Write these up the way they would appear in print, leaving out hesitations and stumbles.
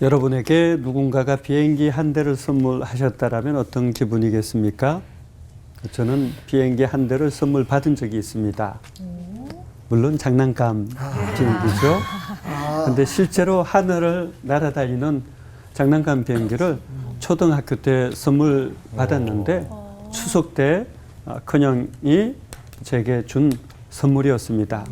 여러분에게 누군가가 비행기 한 대를 선물하셨다라면 어떤 기분이겠습니까? 저는 비행기 한 대를 선물 받은 적이 있습니다. 물론 장난감 비행기죠. 근데 실제로 하늘을 날아다니는 장난감 비행기를 초등학교 때 선물 받았는데 추석 때 큰형이 제게 준 선물이었습니다.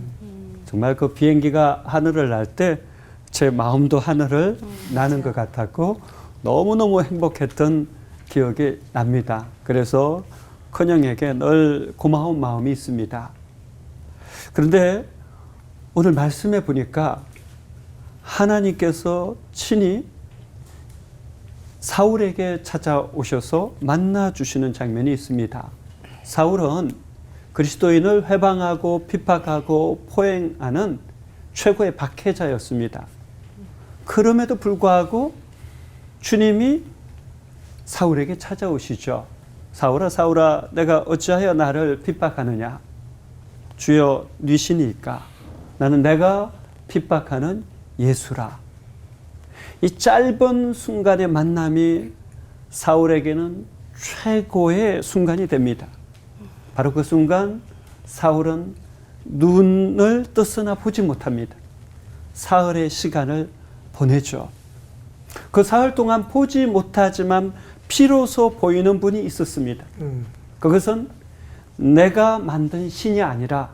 정말 그 비행기가 하늘을 날 때 제 마음도 하늘을 나는 것 같았고 너무너무 행복했던 기억이 납니다. 그래서 큰형에게 늘 고마운 마음이 있습니다. 그런데 오늘 말씀해 보니까 하나님께서 친히 사울에게 찾아오셔서 만나주시는 장면이 있습니다. 사울은 그리스도인을 회방하고 핍박하고 포행하는 최고의 박해자였습니다. 그럼에도 불구하고 주님이 사울에게 찾아오시죠. 사울아, 사울아, 내가 어찌하여 나를 핍박하느냐? 주여, 니시니까 나는 내가 핍박하는 예수라. 이 짧은 순간의 만남이 사울에게는 최고의 순간이 됩니다. 바로 그 순간 사울은 눈을 뜨거나 보지 못합니다. 사흘의 시간을 보내죠. 그 사흘 동안 보지 못하지만 비로소 보이는 분이 있었습니다. 그것은 내가 만든 신이 아니라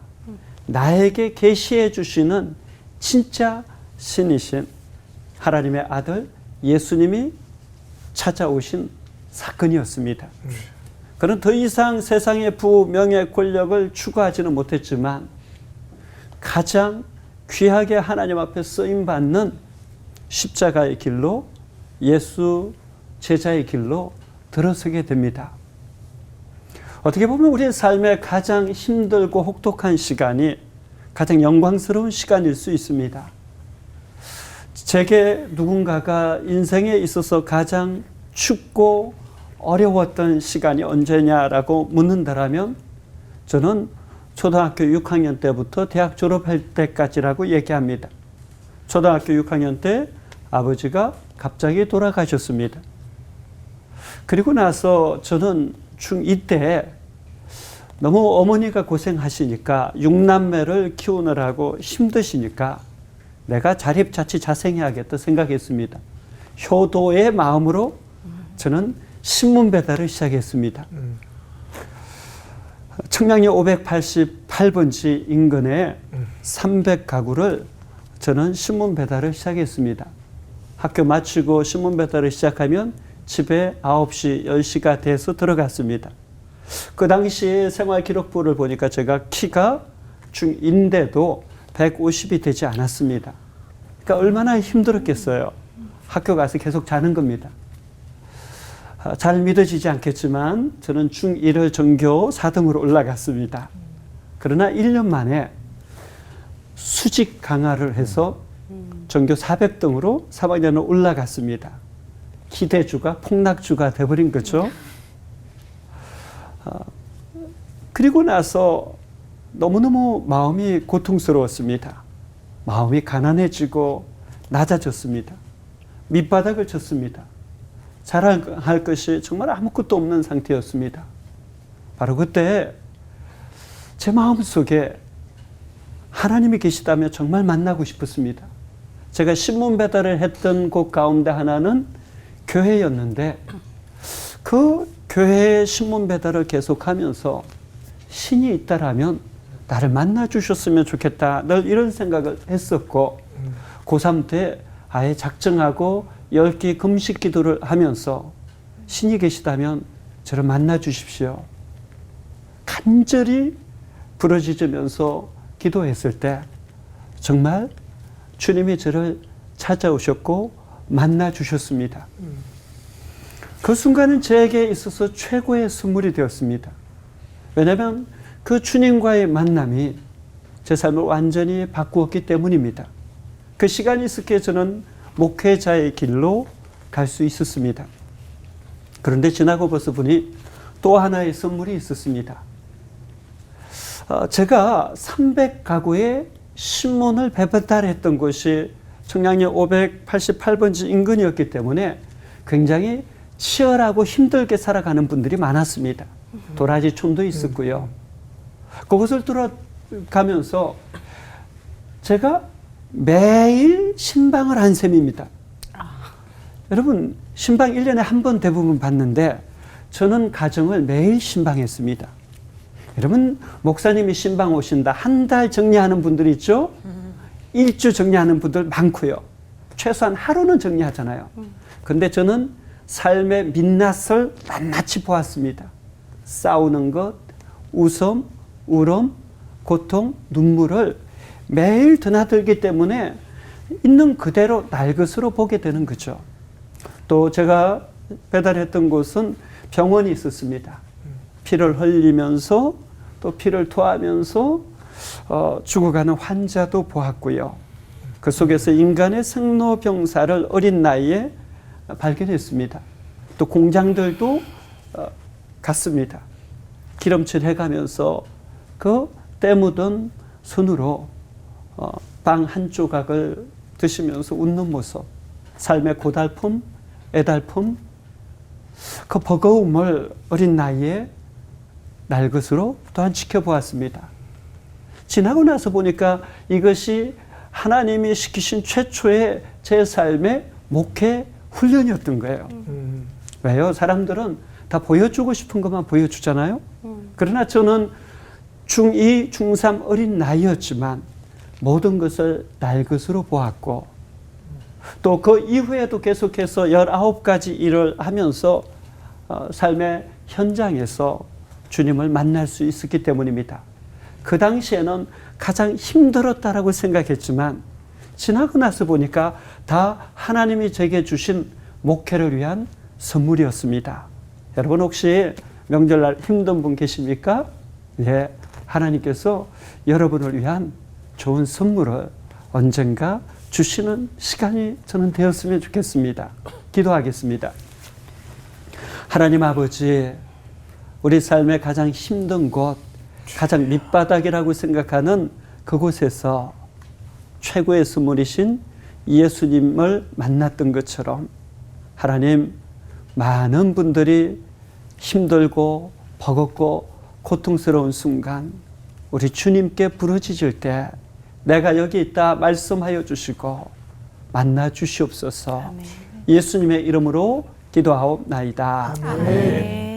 나에게 계시해 주시는 진짜 신이신 하나님의 아들 예수님이 찾아오신 사건이었습니다. 그는 더 이상 세상의 부, 명예, 권력을 추구하지는 못했지만 가장 귀하게 하나님 앞에 쓰임받는 십자가의 길로 예수 제자의 길로 들어서게 됩니다. 어떻게 보면 우리의 삶의 가장 힘들고 혹독한 시간이 가장 영광스러운 시간일 수 있습니다. 제게 누군가가 인생에 있어서 가장 춥고 어려웠던 시간이 언제냐라고 묻는다라면 저는 초등학교 6학년 때부터 대학 졸업할 때까지라고 얘기합니다. 초등학교 6학년 때 아버지가 갑자기 돌아가셨습니다. 그리고 나서 저는 중2 때 너무 어머니가 고생하시니까 6남매를 키우느라고 힘드시니까 내가 자립자치자생해야겠다 생각했습니다. 효도의 마음으로 저는 신문 배달을 시작했습니다. 청량리 588번지 인근에 300가구를 저는 신문 배달을 시작했습니다. 학교 마치고 신문 배달을 시작하면 집에 9시, 10시가 돼서 들어갔습니다. 그 당시 생활기록부를 보니까 제가 키가 중2인데도 150이 되지 않았습니다. 그러니까 얼마나 힘들었겠어요. 학교 가서 계속 자는 겁니다. 잘 믿어지지 않겠지만 저는 중1을 전교 4등으로 올라갔습니다. 그러나 1년 만에 수직 강화를 해서 전교 400등으로 3학년을 올라갔습니다. 기대주가 폭락주가 돼버린 거죠. 그리고 나서 너무너무 마음이 고통스러웠습니다. 마음이 가난해지고 낮아졌습니다. 밑바닥을 쳤습니다. 자랑할 것이 정말 아무것도 없는 상태였습니다. 바로 그때 제 마음속에 하나님이 계시다면 정말 만나고 싶었습니다. 제가 신문 배달을 했던 곳 가운데 하나는 교회였는데 그 교회의 신문 배달을 계속하면서 신이 있다라면 나를 만나 주셨으면 좋겠다. 늘 이런 생각을 했었고 고3 때 아예 작정하고 10기 금식 기도를 하면서 신이 계시다면 저를 만나 주십시오. 간절히 부르짖으면서 기도했을 때 정말 주님이 저를 찾아오셨고 만나 주셨습니다. 그 순간은 저에게 있어서 최고의 선물이 되었습니다. 왜냐하면 그 주님과의 만남이 제 삶을 완전히 바꾸었기 때문입니다. 그 시간이 있었기에 저는 목회자의 길로 갈 수 있었습니다. 그런데 지나고 벌써 보니 또 하나의 선물이 있었습니다. 제가 300가구의 신문을 배달했던 곳이 청량리 588번지 인근이었기 때문에 굉장히 치열하고 힘들게 살아가는 분들이 많았습니다. 도라지촌도 있었고요. 그것을 들어가면서 제가 매일 신방을 한 셈입니다. 여러분, 신방 1년에 한 번 대부분 받는데 저는 가정을 매일 신방했습니다. 여러분, 목사님이 신방 오신다. 한 달 정리하는 분들 있죠? 일주 정리하는 분들 많고요. 최소한 하루는 정리하잖아요. 근데 저는 삶의 민낯을 낱낱이 보았습니다. 싸우는 것, 웃음, 울음, 고통, 눈물을 매일 드나들기 때문에 있는 그대로 날 것으로 보게 되는 거죠. 또 제가 배달했던 곳은 병원이 있었습니다. 피를 흘리면서 또 피를 토하면서 죽어가는 환자도 보았고요. 그 속에서 인간의 생로병사를 어린 나이에 발견했습니다. 또 공장들도 갔습니다. 기름칠 해가면서 그 때 묻은 손으로 빵 한 조각을 드시면서 웃는 모습, 삶의 고달픔, 애달픔, 그 버거움을 어린 나이에 날 것으로 또한 지켜보았습니다. 지나고 나서 보니까 이것이 하나님이 시키신 최초의 제 삶의 목회 훈련이었던 거예요. 왜요? 사람들은 다 보여주고 싶은 것만 보여주잖아요. 그러나 저는 중2, 중3 어린 나이였지만 모든 것을 날 것으로 보았고 또 그 이후에도 계속해서 19가지 일을 하면서 삶의 현장에서 주님을 만날 수 있었기 때문입니다. 그 당시에는 가장 힘들었다라고 생각했지만 지나고 나서 보니까 다 하나님이 제게 주신 목회를 위한 선물이었습니다. 여러분 혹시 명절날 힘든 분 계십니까? 예, 하나님께서 여러분을 위한 좋은 선물을 언젠가 주시는 시간이 저는 되었으면 좋겠습니다. 기도하겠습니다. 하나님 아버지, 우리 삶의 가장 힘든 곳, 가장 밑바닥이라고 생각하는 그곳에서 최고의 선물이신 예수님을 만났던 것처럼 하나님, 많은 분들이 힘들고 버겁고 고통스러운 순간 우리 주님께 부르짖을 때 내가 여기 있다 말씀하여 주시고 만나 주시옵소서. 아멘. 예수님의 이름으로 기도하옵나이다. 아멘.